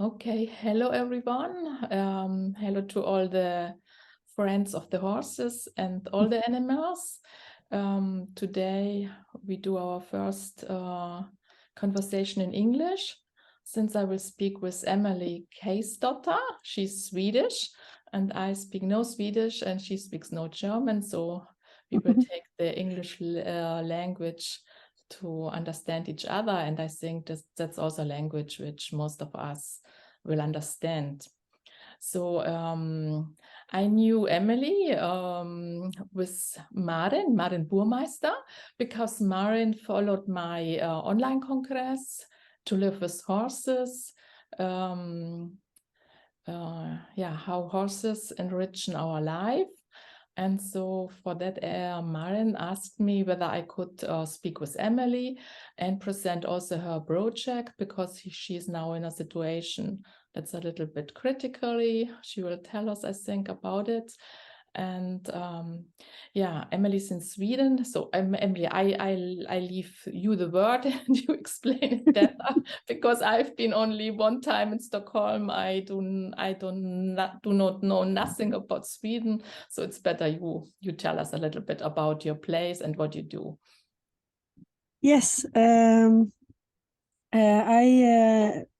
Okay, hello everyone. Hello to all the friends of the horses and all the animals. Today we do our first conversation in English, since I will speak with Emelie Cajsdotter. She's Swedish and I speak no Swedish and she speaks no German, so we will take the English language to understand each other, and I think that's also a language which most of us will understand. So I knew Emelie with Maren Burmeister, because Maren followed my online congress to live with horses. How horses enrich our life. And so for that, Maren asked me whether I could speak with Emelie and present also her project, because she is now in a situation that's a little bit critically. She will tell us, I think, about it. And Emelie's in Sweden. So Emelie, I leave you the word and you explain it better, because I've been only one time in Stockholm. I do not know nothing about Sweden. So it's better you tell us a little bit about your place and what you do. Yes, I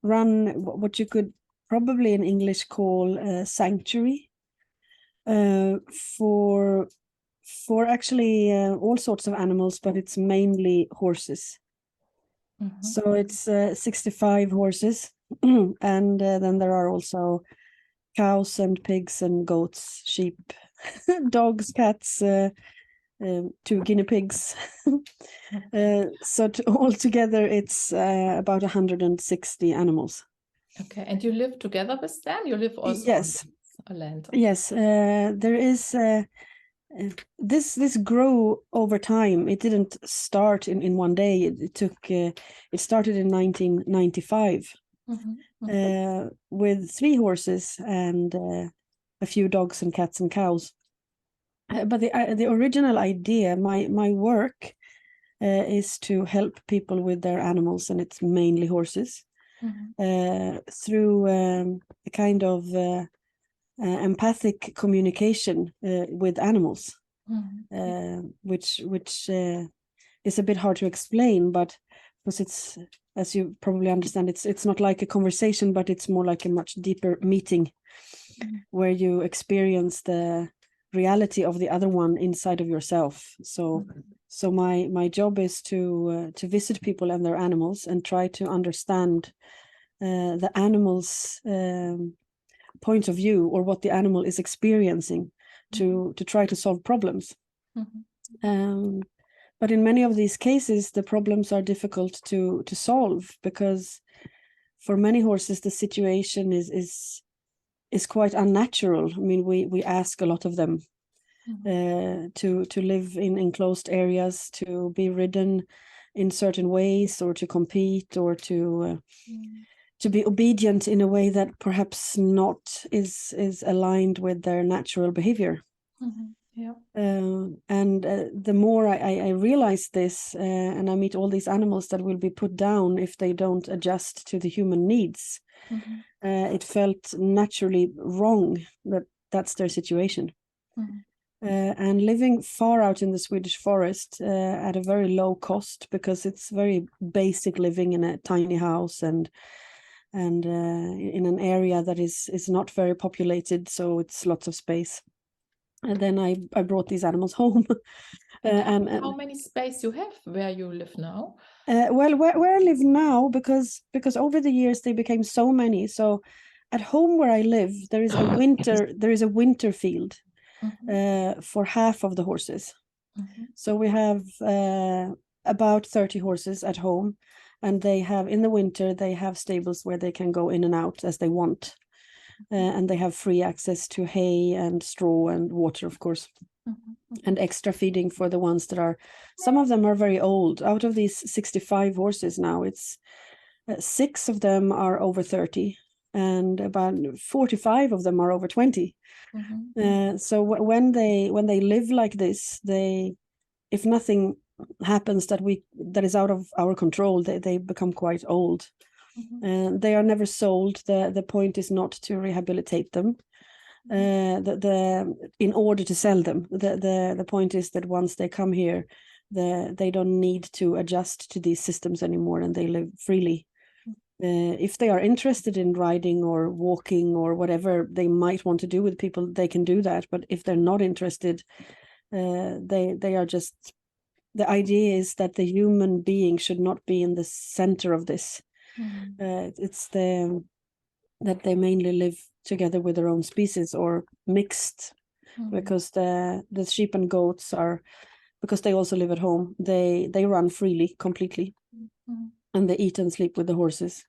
run what you could probably in English call a sanctuary for actually all sorts of animals, but it's mainly horses. Mm-hmm. So it's 65 horses, and then there are also cows and pigs and goats, sheep, dogs, cats, 2 guinea pigs. So altogether it's about 160 animals. Okay, and you live together with them? You live also yes. on a land? Yes, there is this grew over time. It didn't start in one day. It started in 1995 with 3 horses and a few dogs and cats and cows. But the original idea, my work is to help people with their animals, and it's mainly horses, through a kind of empathic communication with animals, which is a bit hard to explain, but because it's, as you probably understand, it's not like a conversation, but it's more like a much deeper meeting where you experience the reality of the other one inside of yourself. So my job is to visit people and their animals and try to understand the animal's point of view, or what the animal is experiencing, to try to solve problems. But in many of these cases, the problems are difficult to solve, because for many horses the situation is quite unnatural. I mean, we ask a lot of them to live in enclosed areas, to be ridden in certain ways, or to compete, or to be obedient in a way that perhaps not is aligned with their natural behavior. And the more I realize this, and I meet all these animals that will be put down if they don't adjust to the human needs, it felt naturally wrong that that's their situation. And living far out in the Swedish forest at a very low cost, because it's very basic living in a tiny house and in an area that is not very populated, so it's lots of space. And then I brought these animals home. And how many space you have where you live now? Well, where I live now, because over the years they became so many. So at home where I live, there is a winter field for half of the horses. So we have about 30 horses at home, and they have, in the winter, they have stables where they can go in and out as they want. And they have free access to hay and straw and water, of course, and extra feeding for the ones that are, some of them are very old. Out of these 65 horses now, it's 6 of them are over 30, and about 45 of them are over 20. So when they live like this, if nothing happens that is out of our control, they become quite old. They are never sold. The point is not to rehabilitate them. In order to sell them, the point is that once they come here, they don't need to adjust to these systems anymore, and they live freely. If they are interested in riding or walking or whatever they might want to do with people, they can do that. But if they're not interested, they are just. The idea is that the human being should not be in the center of this. It's that they mainly live together with their own species or mixed, because the sheep and goats are, because they also live at home, they run freely completely, and they eat and sleep with the horses.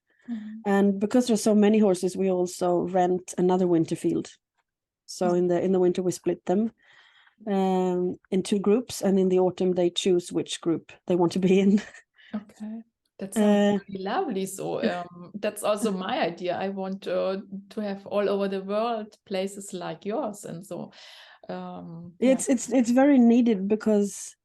And because there's so many horses, we also rent another winter field. So in the winter we split them in 2 groups, and in the autumn they choose which group they want to be in. Okay, that sounds really lovely. So that's also my idea. I want to have all over the world places like yours, and so it's very needed, because,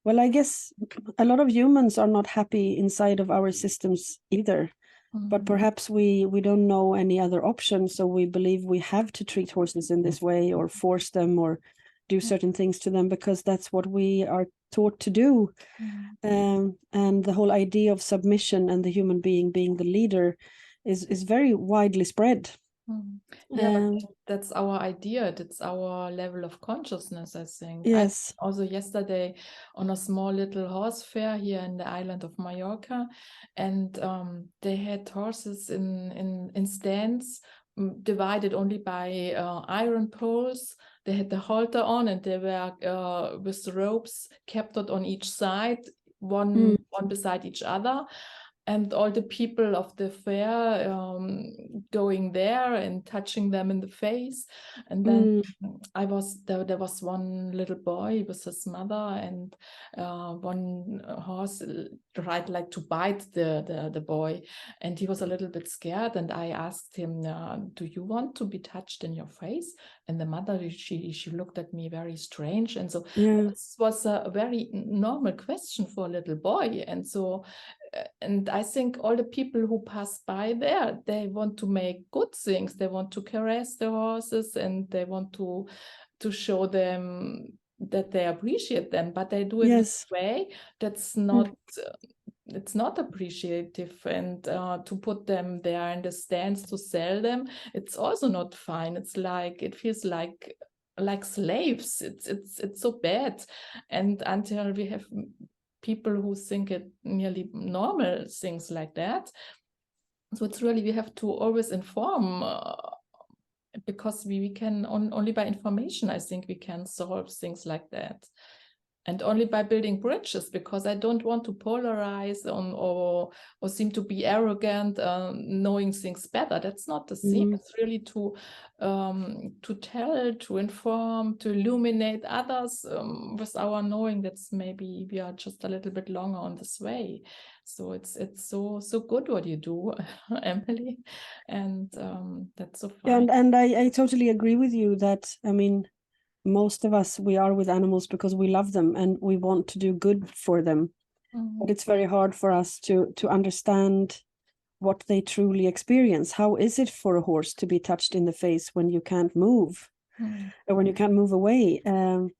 well, I guess a lot of humans are not happy inside of our systems either. But perhaps we don't know any other option, so we believe we have to treat horses in this way, or force them, or do certain things to them, because that's what we are taught to do. And the whole idea of submission and the human being the leader is very widely spread. Yeah, but that's our idea. That's our level of consciousness, I think. Yes. Also yesterday on a small little horse fair here in the island of Mallorca, and they had horses in stands, divided only by iron poles. They had the halter on, and they were with the ropes kept out on each side, one beside each other. And all the people of the fair going there and touching them in the face. And then there was one little boy with his mother, and one horse tried like to bite the boy, and he was a little bit scared. And I asked him, do you want to be touched in your face? And the mother, she looked at me very strange. And so this was a very normal question for a little boy. And so and I think all the people who pass by there, they want to make good things. They want to caress the horses, and they want to show them that they appreciate them, but they do it in a way that's not it's not appreciative. And to put them there in the stands to sell them, it's also not fine. It's like, it feels like slaves. It's so bad. And until we have people who think it nearly normal, things like that. So it's really, we have to always inform, because we can only by information, I think we can solve things like that. And only by building bridges, because I don't want to polarize or seem to be arrogant, knowing things better. That's not the theme. It's really to tell, to inform, to illuminate others with our knowing. That's maybe we are just a little bit longer on this way. So it's so good what you do, Emelie, and that's so fine. And I totally agree with you that, I mean, most of us, we are with animals because we love them and we want to do good for them. But it's very hard for us to understand what they truly experience. How is it for a horse to be touched in the face when you can't move, or when you can't move away? And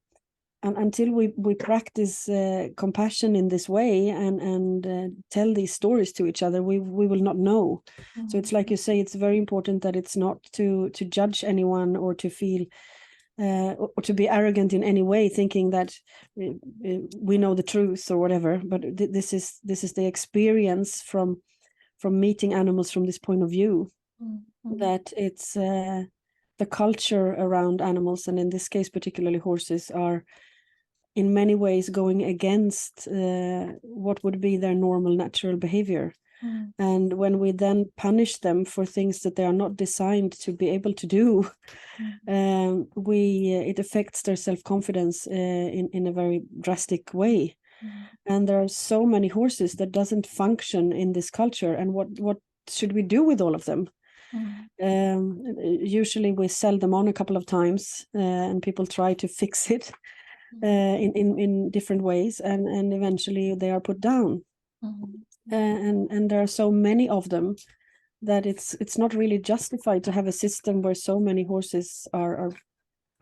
until we practice compassion in this way and tell these stories to each other, we will not know. So it's like you say, it's very important that it's not to judge anyone, or to feel or to be arrogant in any way, thinking that we know the truth or whatever. But this is the experience from meeting animals from this point of view, that it's the culture around animals, and in this case particularly horses, are in many ways going against what would be their normal natural behavior. And when we then punish them for things that they are not designed to be able to do, it affects their self-confidence in a very drastic way. And there are so many horses that doesn't function in this culture, and what should we do with all of them? Usually we sell them on a couple of times, and people try to fix it in different ways, and eventually they are put down. And there are so many of them that it's not really justified to have a system where so many horses are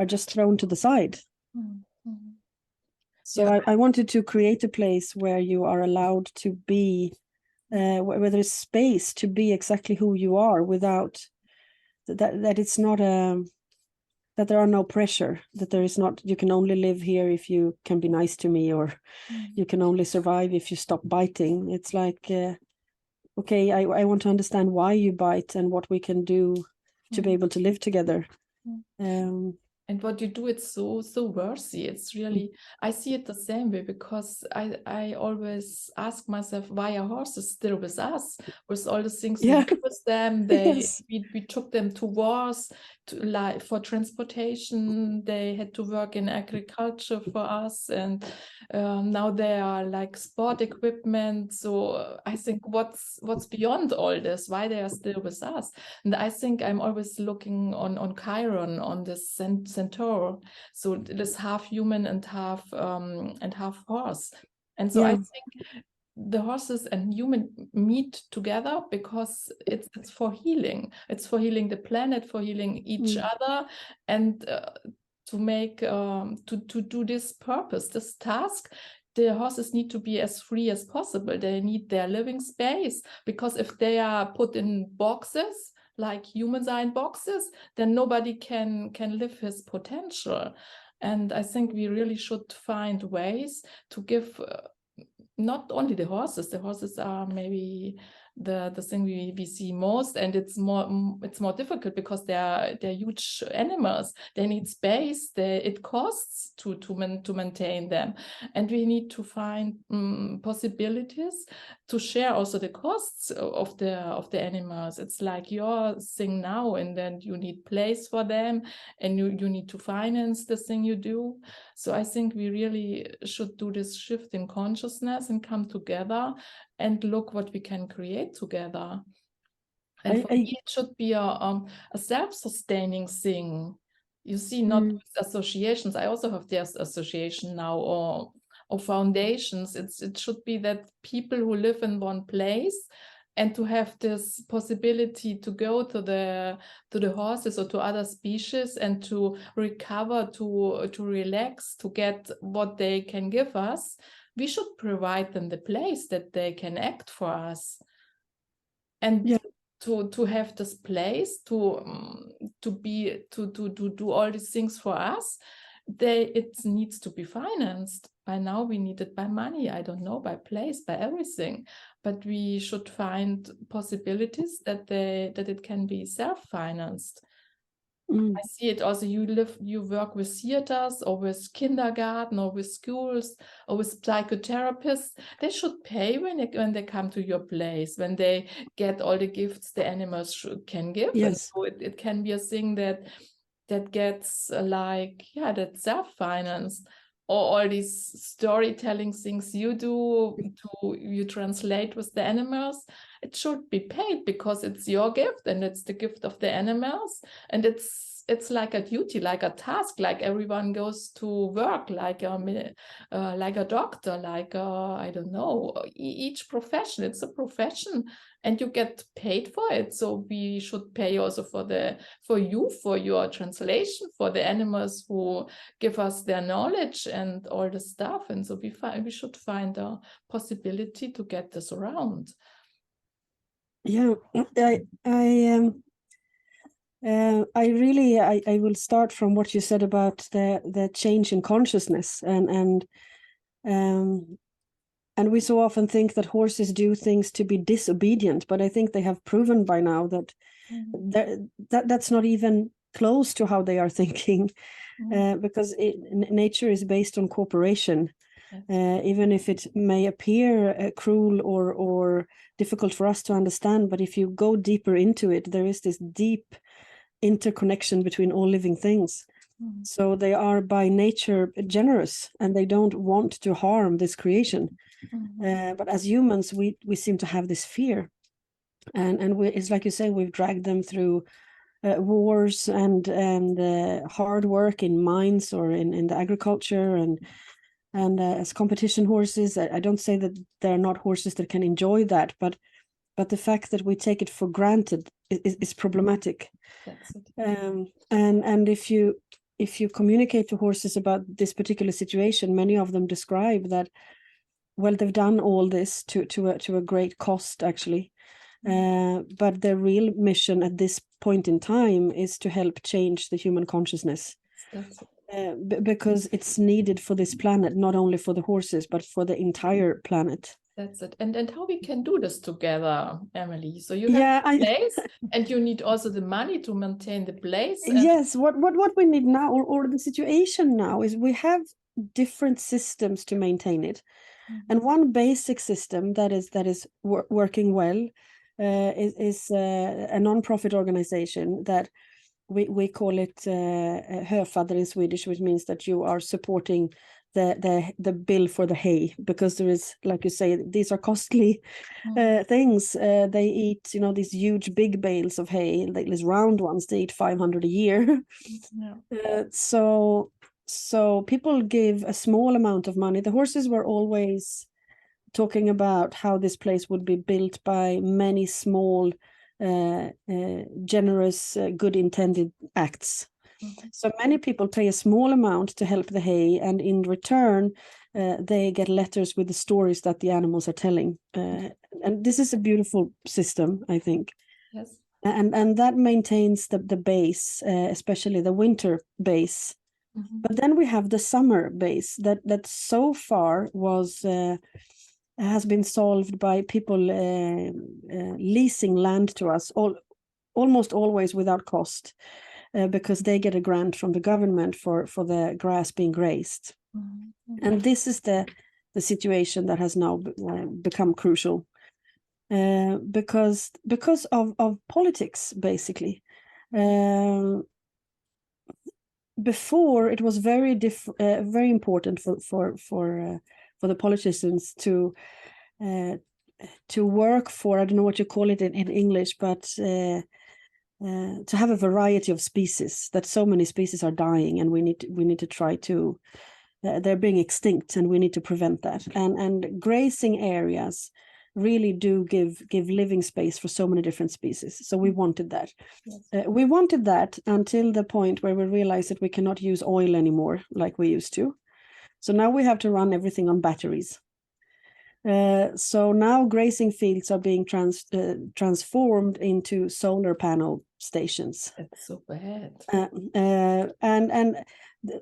just thrown to the side. Mm-hmm. So I wanted to create a place where you are allowed to be, where there's space to be exactly who you are, without that it's not that there are no pressure, that there is not, you can only live here if you can be nice to me, or you can only survive if you stop biting. It's like, okay, I want to understand why you bite and what we can do to be able to live together. And what you do, it's so worthy. It's really, I see it the same way, because I always ask myself, why are horses still with us, with all the things we do with them? We took them to wars, like for transportation. They had to work in agriculture for us, and now they are like sport equipment. So I think what's beyond all this, why they are still with us? And I think I'm always looking on Chiron, on this centaur, so this half human and half horse. And so I think the horses and human meet together because it's for healing. It's for healing the planet, for healing each other, and to make to do this purpose, this task. The horses need to be as free as possible. They need their living space, because if they are put in boxes, like humans are in boxes, then nobody can live his potential. And I think we really should find ways to give not only the horses are maybe the thing we see most, and it's more difficult because they're huge animals. They need space. It costs to maintain them, and we need to find possibilities to share also the costs of the animals. It's like your thing now, and then you need place for them, and you need to finance the thing you do. So I think we really should do this shift in consciousness and come together and look what we can create together. And for me, it should be a self-sustaining thing. You see, not with associations. I also have this association now, or foundations. It should be that people who live in one place, and to have this possibility to go to the horses or to other species and to recover, to relax, to get what they can give us. We should provide them the place that they can act for us, and to have this place to do all these things for us. It needs to be financed. By now we need it by money, I don't know, by place, by everything, but we should find possibilities that it can be self-financed. I see it also. You work with theaters, or with kindergarten, or with schools, or with psychotherapists. They should pay when they come to your place, when they get all the gifts the animals can give. Yes. And so it can be a thing that gets that's self-financed. Or all these storytelling things you do, you translate with the animals. It should be paid because it's your gift, and it's the gift of the animals, and it's like a duty, like a task, like everyone goes to work, like a doctor, like I don't know, each profession. It's a profession, and you get paid for it. So we should pay also for your translation, for the animals who give us their knowledge and all the stuff. And so we should find a possibility to get this around. Yeah, I will start from what you said about the change in consciousness, and we so often think that horses do things to be disobedient, but I think they have proven by now that that's not even close to how they are thinking, because nature is based on cooperation. Even if it may appear cruel or difficult for us to understand, but if you go deeper into it, there is this deep interconnection between all living things. So they are by nature generous, and they don't want to harm this creation. But as humans, we seem to have this fear, and it's like you say, we've dragged them through wars and hard work in mines or in the agriculture, and as competition horses. I don't say that they're not horses that can enjoy that, but but the fact that we take it for granted is problematic. That's it. And if you communicate to horses about this particular situation, many of them describe that, well, they've done all this to a great cost, actually. But their real mission at this point in time is to help change the human consciousness. That's it. Because it's needed for this planet, not only for the horses, but for the entire planet. That's it. And how we can do this together, Emelie? So you have a place, and you need also the money to maintain the place. Yes, what we need now, or the situation now, is we have different systems to maintain it. And one basic system that is working well is a non-profit organization that we call it höfadder in Swedish, which means that you are supporting the bill for the hay, because there is, like you say, these are costly things. They eat, these huge big bales of hay, like these round ones, they eat 500 a year. So people give a small amount of money. The horses were always talking about how this place would be built by many small generous, good intended acts. So many people pay a small amount to help the hay, and in return they get letters with the stories that the animals are telling. And this is a beautiful system, I think. Yes. And that maintains the base, especially the winter base. But then we have the summer base that so far has been solved by people leasing land to us, almost always without cost, because they get a grant from the government for the grass being grazed. And this is the situation that has now become crucial, because of politics, basically. Before, it was very important for the politicians to work for, I don't know what you call it in English, but to have a variety of species, that so many species are dying, and we need to try to, they're being extinct, and we need to prevent that. And grazing areas really do give living space for so many different species. So we wanted that. Yes. We wanted that until the point where we realized that we cannot use oil anymore like we used to. So now we have to run everything on batteries. So now grazing fields are being transformed into solar panel stations. That's so bad. And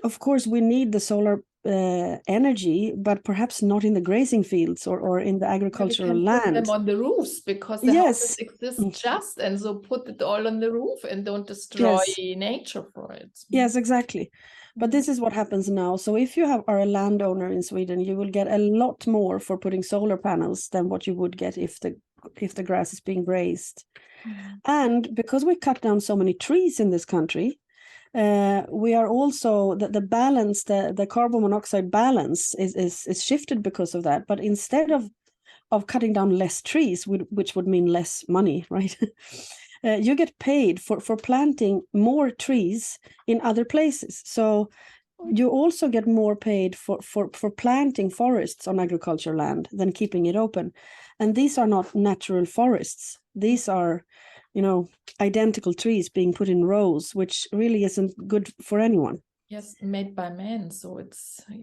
of course we need the solar energy, but perhaps not in the grazing fields or in the agricultural land. Put them on the roofs, because the houses exist just, and so put it all on the roof and don't destroy nature for it. Yes, exactly. But this is what happens now. So if you are a landowner in Sweden, you will get a lot more for putting solar panels than what you would get if the grass is being grazed. And because we cut down so many trees in this country, we are also the balance, the carbon monoxide balance is shifted because of that. But instead of cutting down less trees, which would mean less money, right? You get paid for planting more trees in other places. So you also get more paid for planting forests on agricultural land than keeping it open. And these are not natural forests. These are, identical trees being put in rows, which really isn't good for anyone. Yes, made by men. So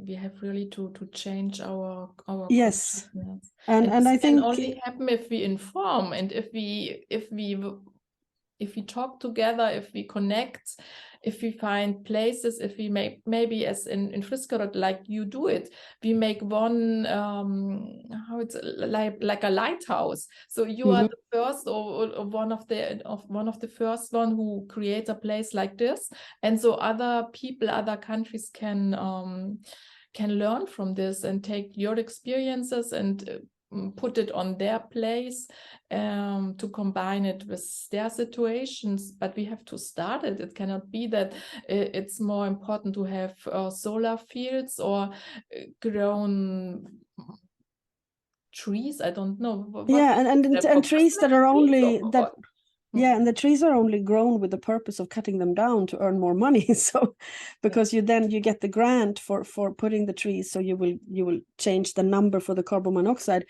we have really to change our yes. And I think can only happen if we inform, and if we talk together, if we connect, if we find places, if we make, maybe as in Frisco, like you do it, we make one, how it's like a lighthouse. So you are the first, or one of the first one who creates a place like this, and so other people, other countries can learn from this and take your experiences and put it on their place, to combine it with their situations. But we have to start it. It cannot be that it's more important to have solar fields or grown trees. I don't know. And trees that are only that. Yeah, and the trees are only grown with the purpose of cutting them down to earn more money. So, because you get the grant for putting the trees, so you will change the number for the carbon monoxide.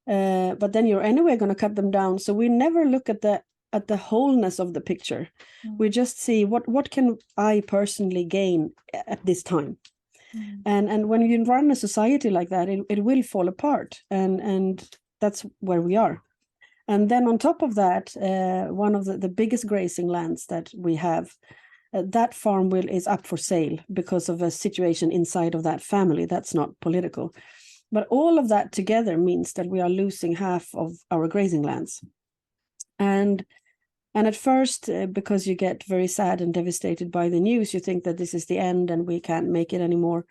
but then you're anyway going to cut them down. So we never look at the wholeness of the picture. We just see what can I personally gain at this time. And when you run a society like that, it will fall apart, and that's where we are. And then on top of that, one of the biggest grazing lands that we have, that farm is up for sale because of a situation inside of that family. That's not political. But all of that together means that we are losing half of our grazing lands. And at first, because you get very sad and devastated by the news, you think that this is the end and we can't make it anymore.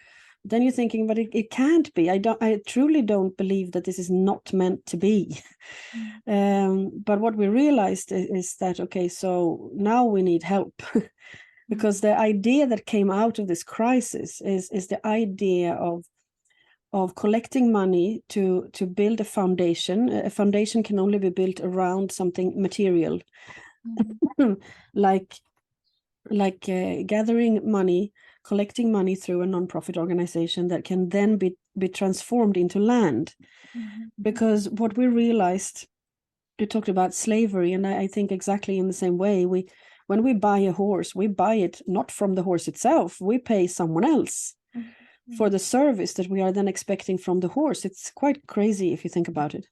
Then you're thinking, but it can't be. I truly don't believe that this is not meant to be. But what we realized is that, okay, so now we need help. Because the idea that came out of this crisis is the idea of collecting money to build a foundation. A foundation can only be built around something material, like gathering money, collecting money through a non-profit organization that can then be transformed into land. Because what we realized, you talked about slavery, and I think exactly in the same way, when we buy a horse, we buy it not from the horse itself, we pay someone else for the service that we are then expecting from the horse. It's quite crazy if you think about it.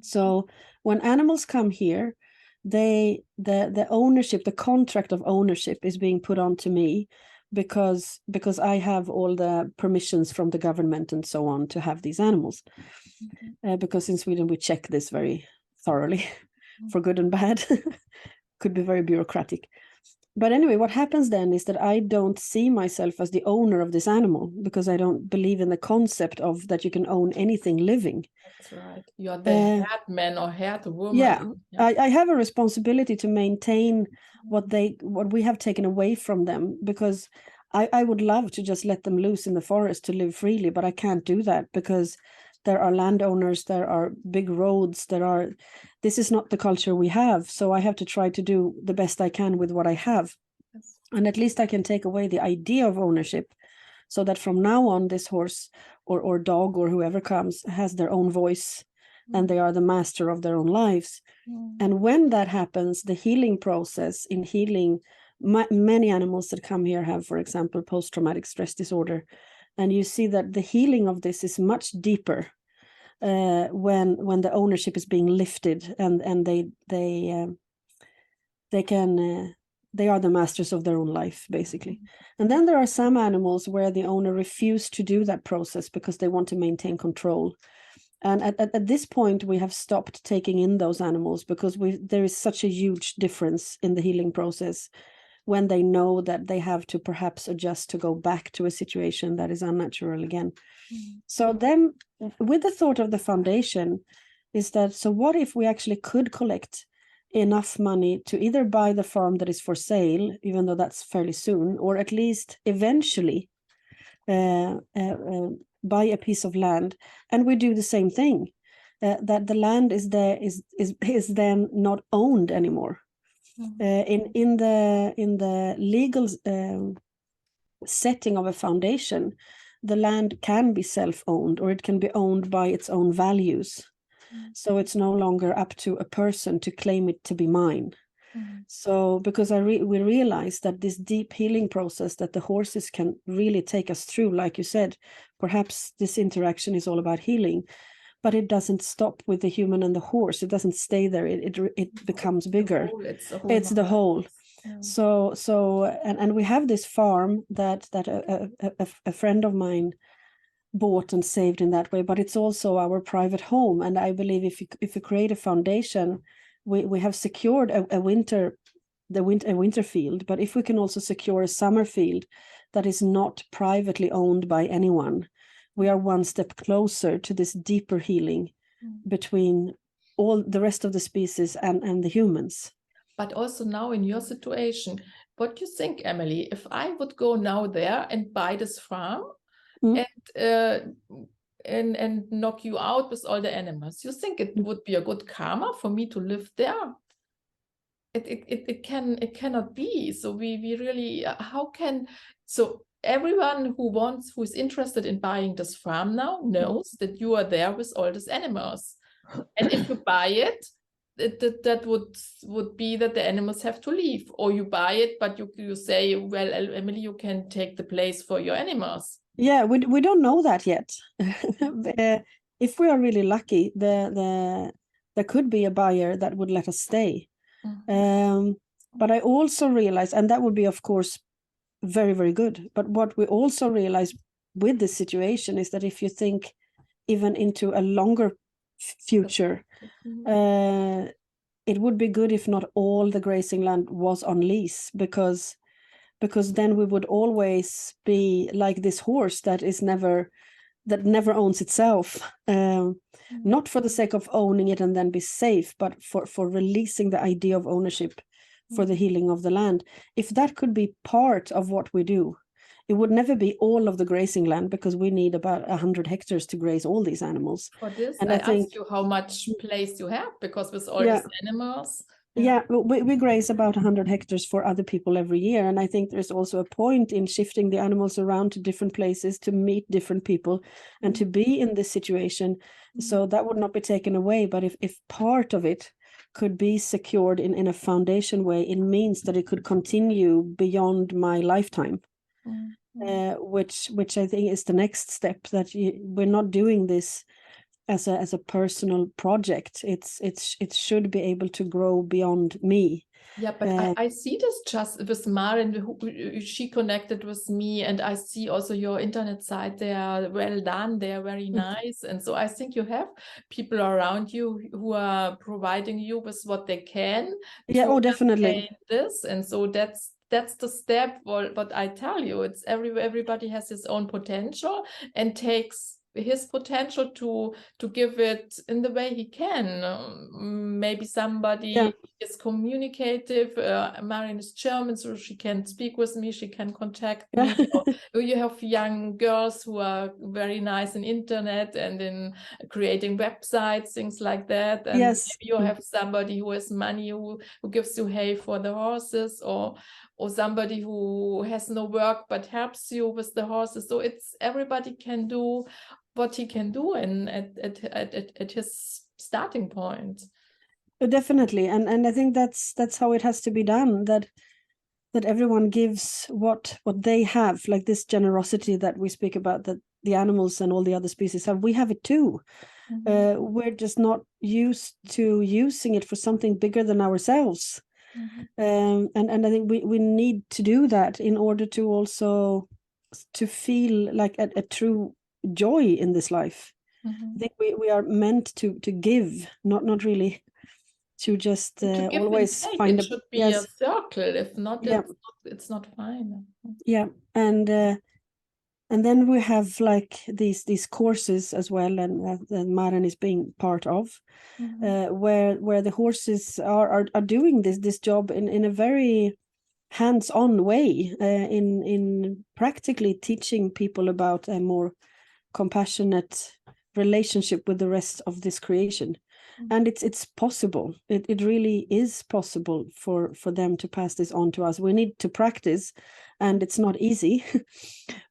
So when animals come here, the ownership, the contract of ownership is being put onto me because I have all the permissions from the government and so on to have these animals. Because in Sweden we check this very thoroughly for good and bad. Could be very bureaucratic. But anyway, what happens then is that I don't see myself as the owner of this animal, because I don't believe in the concept of that you can own anything living. That's right. You're the head man or head woman. Yeah. I have a responsibility to maintain what we have taken away from them, because I would love to just let them loose in the forest to live freely, but I can't do that because there are landowners, there are big roads, this is not the culture we have. So I have to try to do the best I can with what I have. Yes. And at least I can take away the idea of ownership, so that from now on this horse or dog or whoever comes has their own voice, and they are the master of their own lives. And when that happens, the healing process in healing, many animals that come here have, for example, post-traumatic stress disorder. And you see that the healing of this is much deeper when the ownership is being lifted, and they are the masters of their own life, basically. And then there are some animals where the owner refused to do that process because they want to maintain control. And at this point, we have stopped taking in those animals because there is such a huge difference in the healing process when they know that they have to perhaps adjust to go back to a situation that is unnatural again. So then with the thought of the foundation is that, so what if we actually could collect enough money to either buy the farm that is for sale, even though that's fairly soon, or at least eventually buy a piece of land, and we do the same thing, that the land is then not owned anymore. In the legal setting of a foundation, the land can be self-owned, or it can be owned by its own values. So it's no longer up to a person to claim it to be mine. So because we realize that this deep healing process that the horses can really take us through, like you said, perhaps this interaction is all about healing, but it doesn't stop with the human and the horse. It doesn't stay there. It becomes bigger. It's the whole. Yeah. So and we have this farm that a friend of mine bought and saved in that way, but it's also our private home. And I believe if you create a foundation, we have secured a winter field, but if we can also secure a summer field that is not privately owned by anyone, we are one step closer to this deeper healing between all the rest of the species and the humans. But also now in your situation, what do you think, Emelie, if I would go now there and buy this farm and knock you out with all the animals, you think it would be a good karma for me to live there? It cannot be. So we really, so everyone who is interested in buying this farm now knows that you are there with all these animals. And if you buy it, that would be that the animals have to leave, or you buy it, but you say, well, Emelie, you can take the place for your animals. Yeah, we don't know that yet. If we are really lucky, there could be a buyer that would let us stay. But I also realize, and that would be, of course, very, very good. But what we also realize with this situation is that if you think even into a longer future, it would be good if not all the grazing land was on lease, because then we would always be like this horse that never owns itself, not for the sake of owning it and then be safe, but for releasing the idea of ownership for the healing of the land. If that could be part of what we do, it would never be all of the grazing land, because we need about 100 hectares to graze all these animals. For this, and I think, asked you how much place you have, because with all yeah, these animals. yeah, we graze about 100 hectares for other people every year. And I think there's also a point in shifting the animals around to different places to meet different people and to be in this situation. So that would not be taken away. But if part of it could be secured in a foundation way, it means that it could continue beyond my lifetime. Which I think is the next step, that we're not doing this as a personal project. It should be able to grow beyond me. Yeah, but I see this just with Maren, who she connected with me, and I see also your internet site. They are well done. They are very nice, and so I think you have people around you who are providing you with what they can. Yeah, to definitely. maintain this, and so that's the step. What I tell you, it's everybody has his own potential and takes his potential to give it in the way he can. Maybe somebody is communicative. Marion is German, so she can speak with me, she can contact me. Or you have young girls who are very nice in internet and in creating websites, things like that. And maybe you have somebody who has money, who gives you hay for the horses, or somebody who has no work but helps you with the horses. So it's everybody can do what he can do and at his starting point. Definitely. And I think that's how it has to be done, that everyone gives what they have, like this generosity that we speak about, that the animals and all the other species have. We have it too. We're just not used to using it for something bigger than ourselves. And I think we need to do that in order to also to feel like a true joy in this life. I think we are meant to give, not really to just to give always find it should be a circle. If not, it's not fine. Yeah, and then we have like these courses as well, and Maren is being part of, where the horses are doing this job in a very hands-on way, in practically teaching people about a more compassionate relationship with the rest of this creation. And it's possible. It really is possible for them to pass this on to us. We need to practice, and it's not easy,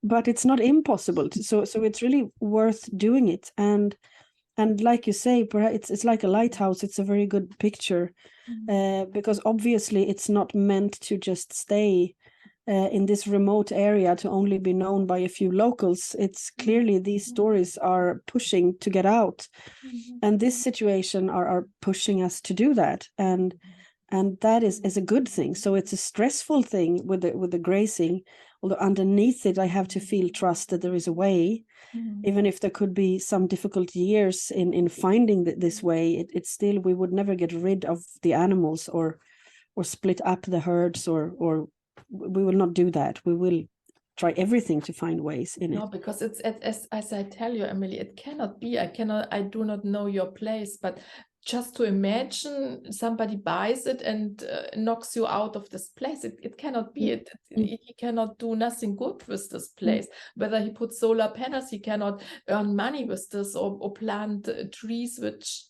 but it's not impossible. So it's really worth doing it. And like you say, perhaps it's like a lighthouse. It's a very good picture, because obviously it's not meant to just stay in this remote area to only be known by a few locals. It's clearly these stories are pushing to get out, and this situation are pushing us to do that, and that is a good thing. So it's a stressful thing with the grazing, although underneath it I have to feel trust that there is a way. Even if there could be some difficult years in finding this way, it's still, we would never get rid of the animals or split up the herds, or we will not do that. We will try everything to find ways in it. No, because it's as I tell you, Emelie, it cannot be. I do not know your place, but just to imagine somebody buys it and knocks you out of this place, it cannot be. He cannot do nothing good with this place. Whether he puts solar panels, he cannot earn money with this, or plant trees, which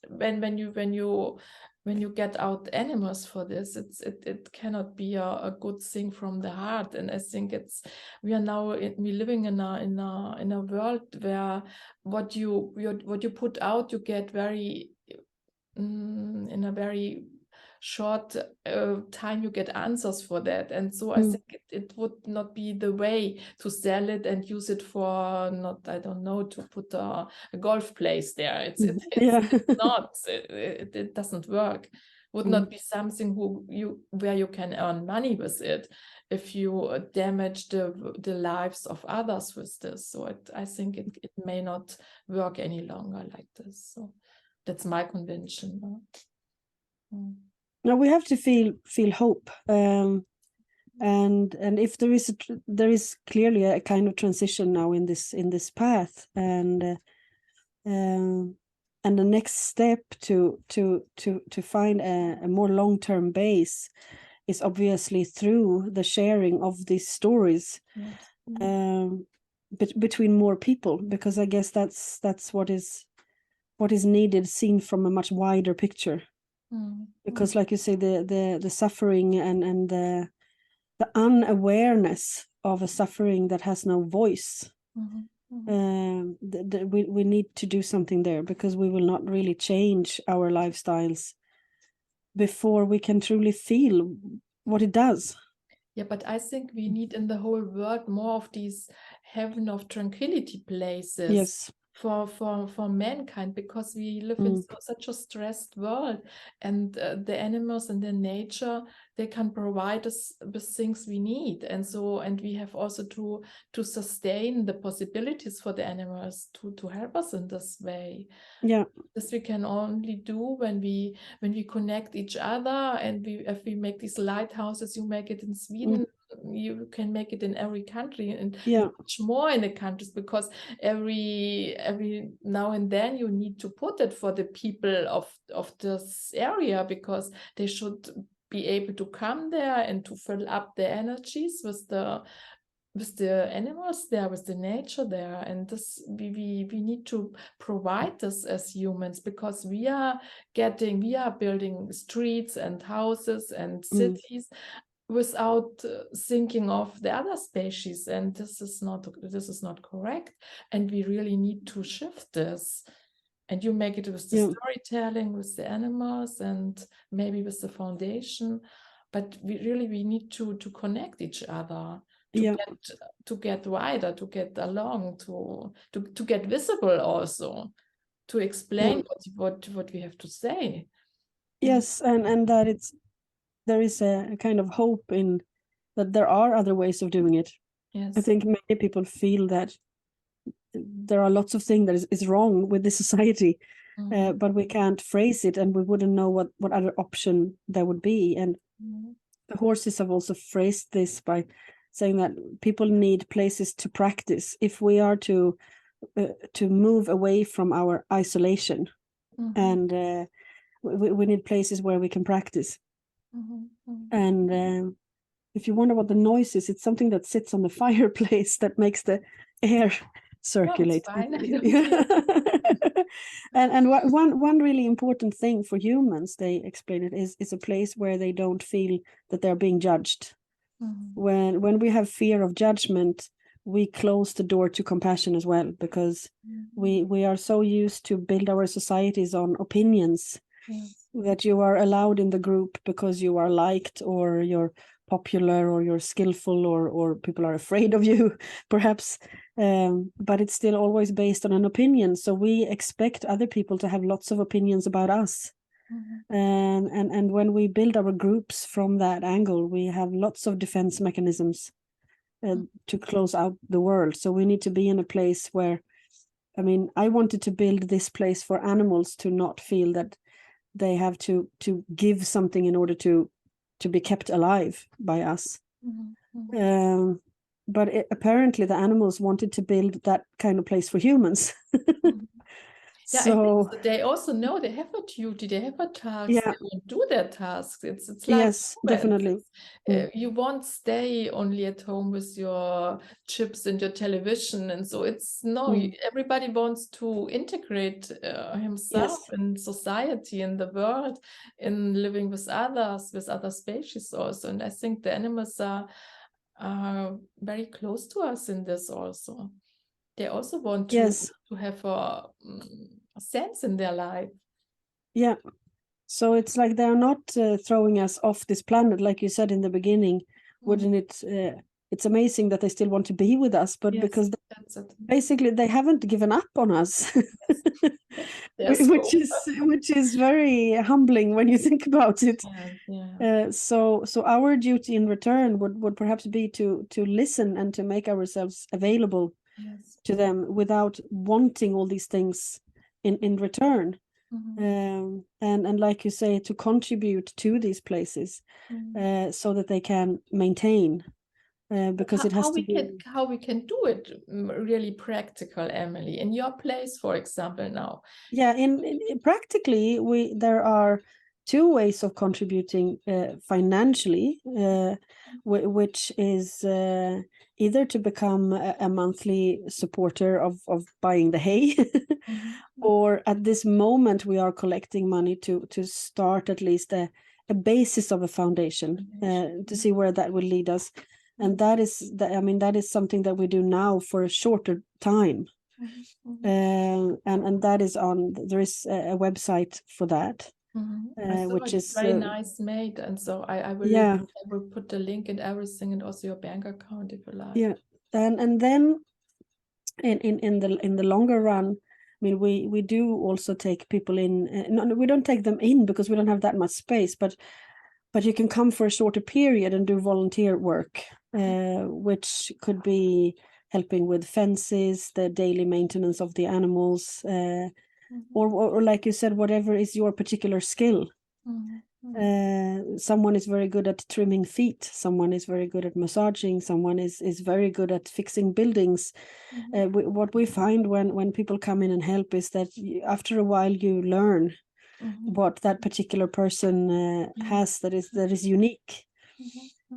when you get out animals for this, it cannot be a good thing from the heart. And I think we living in a world where what you put out, you get very in a very short time you get answers for that. And so I think it would not be the way to sell it and use it for, not, I don't know, to put a golf place there. It's not, it doesn't work. Would not be something where you can earn money with it if you damage the lives of others with this. So I think it may not work any longer like this. So that's my conviction. Now we have to feel hope, and if there is clearly a kind of transition now in this path, and the next step to find a more long-term base is obviously through the sharing of these stories. Between more people, because I guess that's what is needed, seen from a much wider picture. Because like you say, the suffering and the unawareness of a suffering that has no voice, we need to do something there, because we will not really change our lifestyles before we can truly feel what it does. Yeah, but I think we need in the whole world more of these heaven of tranquility places. Yes. For mankind, because we live in such a stressed world, and the animals and the nature, they can provide us with things we need, and we have also to sustain the possibilities for the animals to help us in this way. Yeah, this we can only do when we connect each other, and if we make these lighthouses. You make it in Sweden, you can make it in every country, and much more in the countries, because every now and then you need to put it for the people of this area, because they should be able to come there and to fill up their energies with the animals there, with the nature there. And this we need to provide this as humans, because we are building streets and houses and cities without thinking of the other species, and this is not correct, and we really need to shift this. And you make it with the storytelling, with the animals, and maybe with the foundation, but we need to connect each other, to get wider, to get along, to get visible, also to explain what we have to say. Yes, and that there is a kind of hope in that there are other ways of doing it. Yes. I think many people feel that there are lots of things that is wrong with this society, but we can't phrase it, and we wouldn't know what other option there would be. And the horses have also phrased this by saying that people need places to practice. If we are to move away from our isolation, and we need places where we can practice. And if you wonder what the noise is, it's something that sits on the fireplace that makes the air circulate. And one really important thing for humans, they explain it, is a place where they don't feel that they're being judged. When we have fear of judgment, we close the door to compassion as well, because we are so used to build our societies on opinions, that you are allowed in the group because you are liked, or you're popular, or you're skillful, or people are afraid of you, perhaps, but it's still always based on an opinion. So we expect other people to have lots of opinions about us. And when we build our groups from that angle, we have lots of defense mechanisms to close out the world. So we need to be in a place where, I mean, I wanted to build this place for animals to not feel that they have to give something in order to be kept alive by us. But apparently the animals wanted to build that kind of place for humans. Yeah, so they also know they have a duty, they have a task, they won't do their tasks. It's like, yes, definitely. You won't stay only at home with your chips and your television, and so it's everybody wants to integrate himself in society, in the world, in living with others, with other species also. And I think the animals are very close to us in this also. They also want to have a sense in their life. Yeah, So it's like they're not throwing us off this planet, like you said in the beginning. Wouldn't it? It's amazing that they still want to be with us, but Yes, because that's it. basically they haven't given up on us, Yes. which is very humbling when you think about it. Yeah. So our duty in return would perhaps be to listen and to make ourselves available to them without wanting all these things in return. And like you say, to contribute to these places so that they can maintain, because it has to be how we can do it really practical, Emelie, in your place, for example, now. Yeah, in practically there are two ways of contributing financially, which is either to become a monthly supporter of buying the hay, or at this moment we are collecting money to start at least a basis of a foundation, to see where that will lead us. And that is something that we do now for a shorter time. And that is there is a website for that, which is very nice made, and so I will put the link and everything, and also your bank account if you like. Yeah, and then in the longer run, I mean, we do also take people in. No, we don't take them in because we don't have that much space, but you can come for a shorter period and do volunteer work, which could be helping with fences, the daily maintenance of the animals, or like you said, whatever is your particular skill. Someone is very good at trimming feet, someone is very good at massaging, someone is very good at fixing buildings. What we find when people come in and help is that after a while you learn what that particular person has that is unique.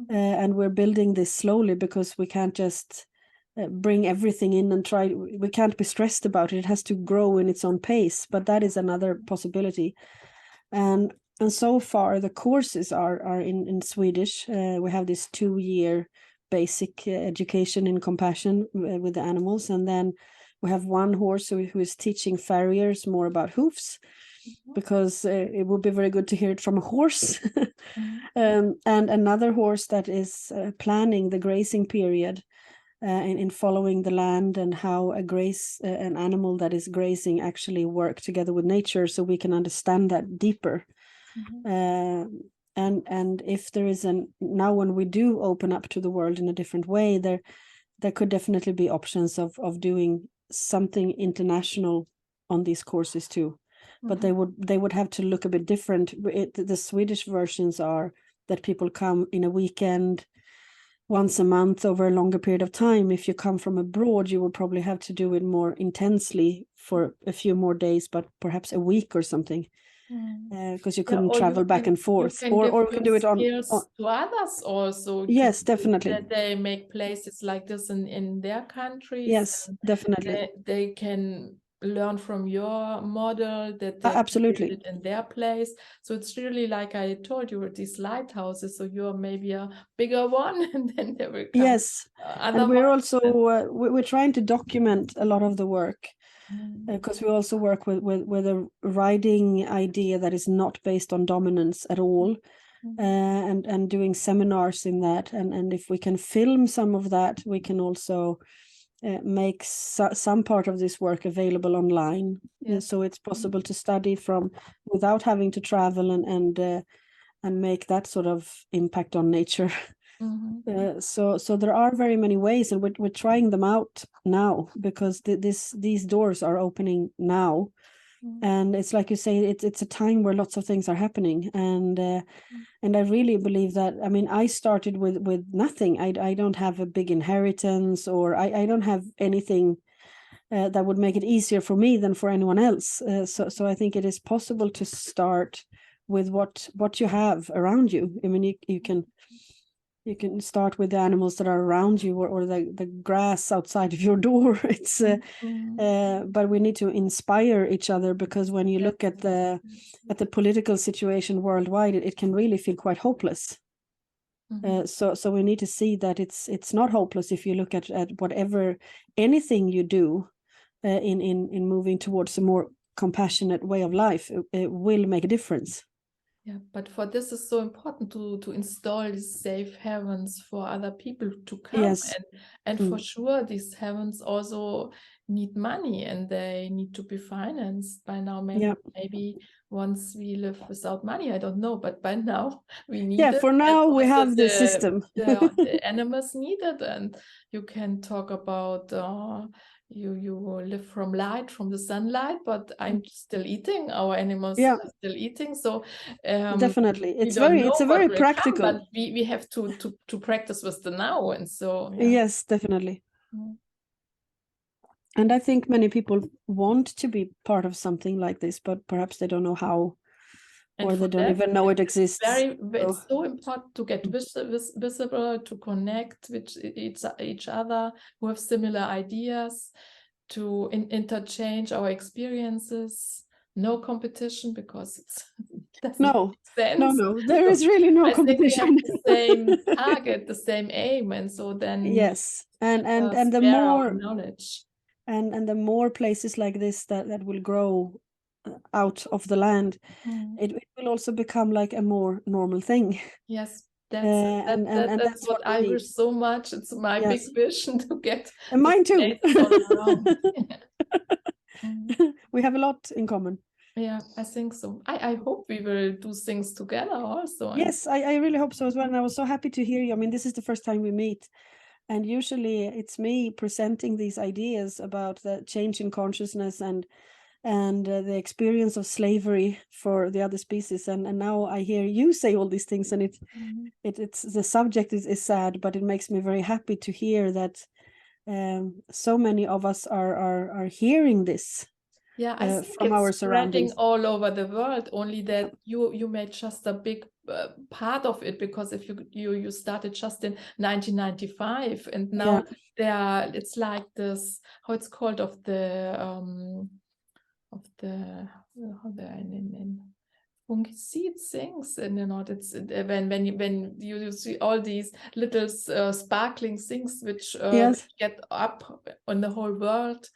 And we're building this slowly because we can't just bring everything in and try. We can't be stressed about it. It has to grow in its own pace, but that is another possibility. And so far the courses are in Swedish. We have this 2-year basic education in compassion with the animals, and then we have one horse who is teaching farriers more about hoofs, because it would be very good to hear it from a horse. And another horse that is planning the grazing period, in following the land and how an animal that is grazing actually work together with nature, so we can understand that deeper. And if there is now when we do open up to the world in a different way, there could definitely be options of doing something international on these courses too. But they would have to look a bit different. The Swedish versions are that people come in a weekend, once a month, over a longer period of time. If you come from abroad, you will probably have to do it more intensely for a few more days, but perhaps a week or something, because you couldn't travel back and forth. Or you can do it on to others also. Yes, definitely. That they make places like this in their countries. Yes, definitely. They can learn from your model, that they absolutely did it in their place. So it's really, like I told you, these lighthouses. So you're maybe a bigger one, and then there will come. Yes, and we're also we're trying to document a lot of the work, because we also work with a riding idea that is not based on dominance at all, and doing seminars in that, and if we can film some of that, we can also make some part of this work available online. So it's possible to study from without having to travel and make that sort of impact on nature. So there are very many ways, and we're trying them out now, because these doors are opening now. And it's like you say, it's a time where lots of things are happening, and I really believe that. I mean, I started with nothing. I don't have a big inheritance, or I don't have anything that would make it easier for me than for anyone else. So I think it is possible to start with what you have around you. I mean, you can start with the animals that are around you, or the grass outside of your door. It's but we need to inspire each other, because when you look at the political situation worldwide, it can really feel quite hopeless. So we need to see that it's not hopeless if you look at anything you do in moving towards a more compassionate way of life. It will make a difference. Yeah, but for this is so important to install these safe havens for other people to come. Yes. And for sure, these havens also need money and they need to be financed by now. Maybe once we live without money, I don't know, but by now we need it. For now we have the the system. the animals need it, and you can talk about you live from light, from the sunlight, but I'm still eating. Our animals are still eating. So definitely, it's a very practical. But we have to practice with the now, and so yes, definitely. And I think many people want to be part of something like this, but perhaps they don't know how, or they don't even know it exists. It's so important to get visible, to connect with each other who have similar ideas, to interchange our experiences. No competition, because it doesn't make sense. No, there is really no competition. We have the same target, the same aim, and so then yes, and the more knowledge, and the more places like this that will grow out of the land, it will also become like a more normal thing. Yes, that's what I wish so much. It's my big vision to get. And mine too. We have a lot in common. Yeah, I think so. I hope we will do things together also. Yes, I really hope so as well. And I was so happy to hear you. I mean, this is the first time we meet. And usually it's me presenting these ideas about the change in consciousness and the experience of slavery for the other species. And now I hear you say all these things, and it's the subject is sad, but it makes me very happy to hear that so many of us are hearing this. Yeah, I think from our surroundings all over the world. Only that you made just a big part of it, because if you started just in 1995, and now it's like this, how it's called, of the fungicide things, and it's when you see all these little sparkling things which get up on the whole world.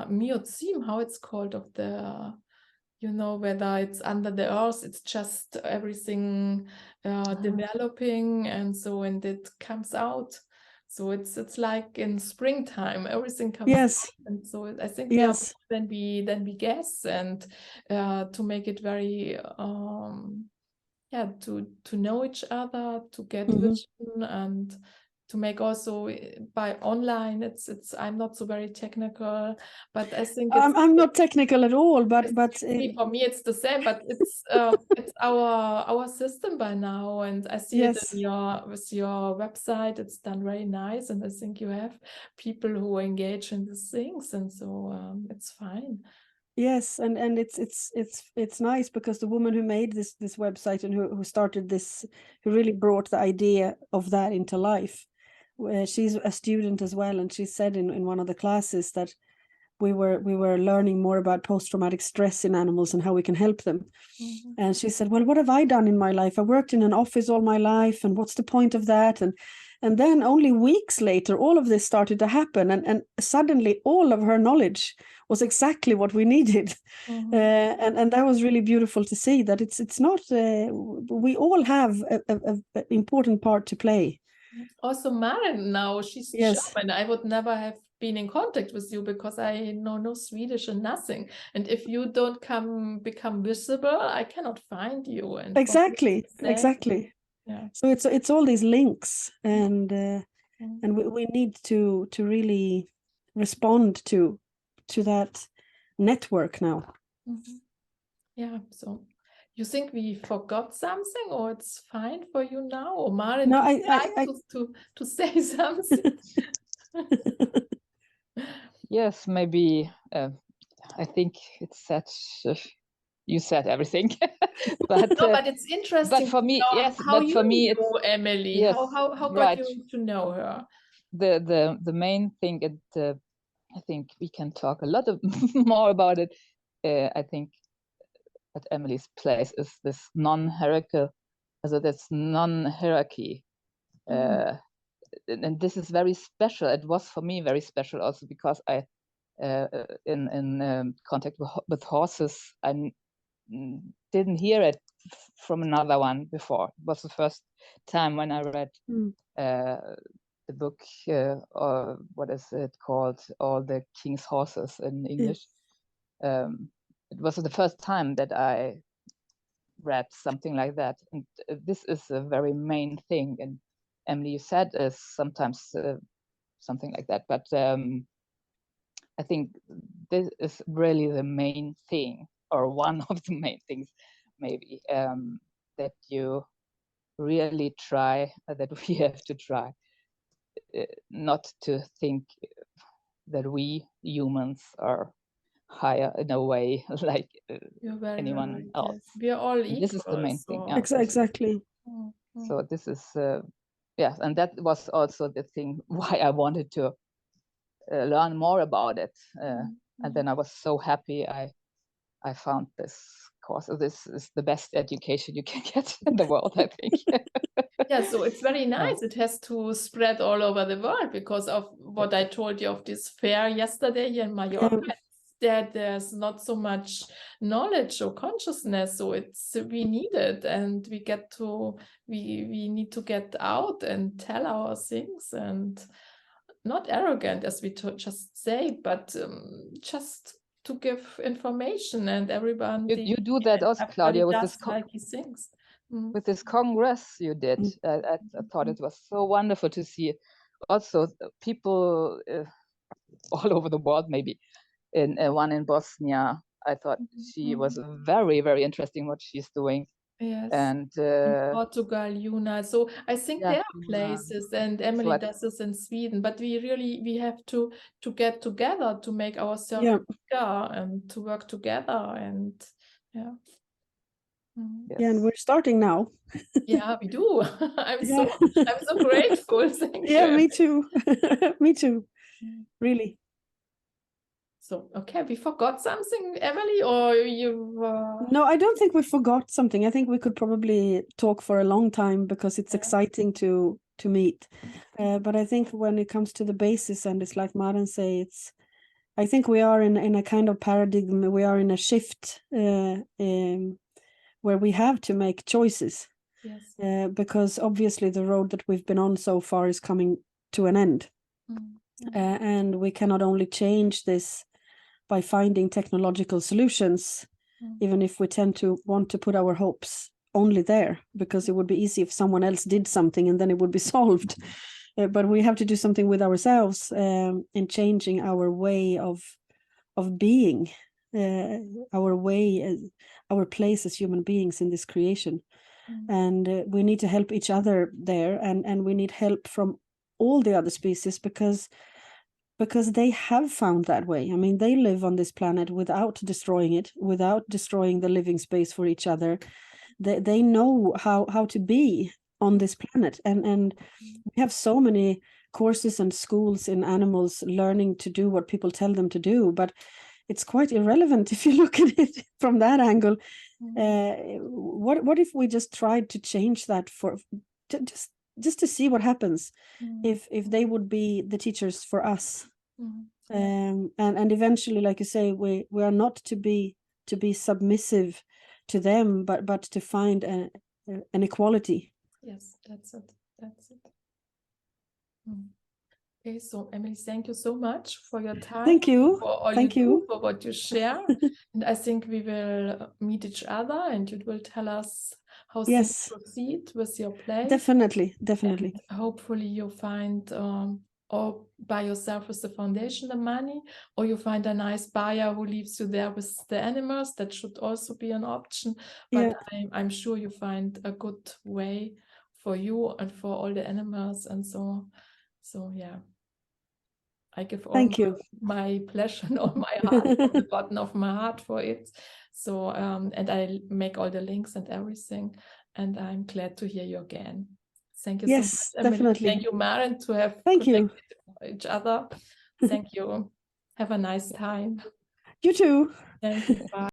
Miocene, how it's called, of the whether it's under the earth, it's just everything developing, and so when it comes out, so it's like in springtime, everything comes out, and so I think we are more than we guess, and to make it very to know each other, to get vision, and to make also by online. It's I'm not so very technical, but I think I'm not technical at all, but for me it's the same, but it's our system by now, and I see it with your website. It's done very nice, and I think you have people who engage in these things, and so it's fine. Yes, and it's nice, because the woman who made this website and who started this, who really brought the idea of that into life, she's a student as well, and she said in one of the classes that we were learning more about post-traumatic stress in animals and how we can help them. And she said, well, what have I done in my life? I worked in an office all my life, and what's the point of that? And then only weeks later, all of this started to happen, and suddenly all of her knowledge was exactly what we needed. And that was really beautiful to see that it's not, we all have an important part to play. Also Maren now, she's German. I would never have been in contact with you because I know no Swedish and nothing. And if you don't become visible, I cannot find you. And exactly. Yeah. So it's all these links, and we need to really respond to that network now. Yeah. So you think we forgot something, or it's fine for you now? Or Maren, no, I like to say something. Yes, maybe. I think it's such. You said everything, but no, but it's interesting. But for me, for me, it's Emelie. Yes, how got you to know her? The main thing, I think we can talk a lot more about it. I think at Emelie's place is this non-hierarchical, this non-hierarchy, and this is very special. It was for me very special also because I, in contact with horses, I didn't hear it from another one before. It was the first time when I read the book, or what is it called, All the King's Horses in English. It was the first time that I read something like that, and this is a very main thing. And Emelie, you said is sometimes something like that, but I think this is really the main thing, or one of the main things, maybe, that you really try, that we have to try, not to think that we humans are higher in a way like anyone right, else. yes. We are all equal. This is the main thing. Yeah. Exactly. So this is, yes, and that was also the thing why I wanted to learn more about it. And then I was so happy I found this course. This is the best education you can get in the world, I think. Yeah, so it's very nice. It has to spread all over the world because of what I told you of this fair yesterday here in Mallorca. That there's not so much knowledge or consciousness, so we need it, and we need to get out and tell our things, and not arrogant as we just say, but just to give information, and everyone you do that also, Claudia, with this like he thinks. With this congress you did. I thought it was so wonderful to see also people all over the world, maybe in one in Bosnia. I thought she was very, very interesting what she's doing. Yes, and in Portugal, Yuna. So I think there are places, and Emelie does this in Sweden. But we have to get together to make ourselves bigger and to work together. And yeah, and we're starting now. Yeah, we do. I'm so grateful. Thank you. Yeah, me too. Me too. Really. So, okay, we forgot something, Emelie, or you? No, I don't think we forgot something. I think we could probably talk for a long time because it's exciting to meet. But I think when it comes to the basis, and it's like Maren say, I think we are in a kind of paradigm. We are in a shift where we have to make choices. Yes. Because obviously the road that we've been on so far is coming to an end. And we cannot only change this by finding technological solutions, even if we tend to want to put our hopes only there, because it would be easy if someone else did something and then it would be solved. But we have to do something with ourselves in changing our way of being, our place as human beings in this creation. And we need to help each other there, and we need help from all the other species because they have found that way. I mean, they live on this planet without destroying it, without destroying the living space for each other. They know how to be on this planet. And we have so many courses and schools in animals learning to do what people tell them to do, but it's quite irrelevant if you look at it from that angle. What if we just tried to change that just to see what happens if they would be the teachers for us. And eventually, like you say, we are not to be submissive to them, but to find an equality. Yes, that's it. Okay, so Emelie, thank you so much for your time. Thank you. For all thank you you do, for what you share. And I think we will meet each other, and you will tell us how things proceed with your place. Definitely. And hopefully you find or by yourself with the foundation the money, or you find a nice buyer who leaves you there with the animals. That should also be an option. But I'm sure you find a good way for you and for all the animals, and so yeah. I give all my pleasure and all my heart from the bottom of my heart for it. So and I make all the links and everything, and I'm glad to hear you again. Thank you so much, Emelie. Definitely. Thank you, Maren, to have connected each other. Thank you. Have a nice time. You too. Thank you. Bye.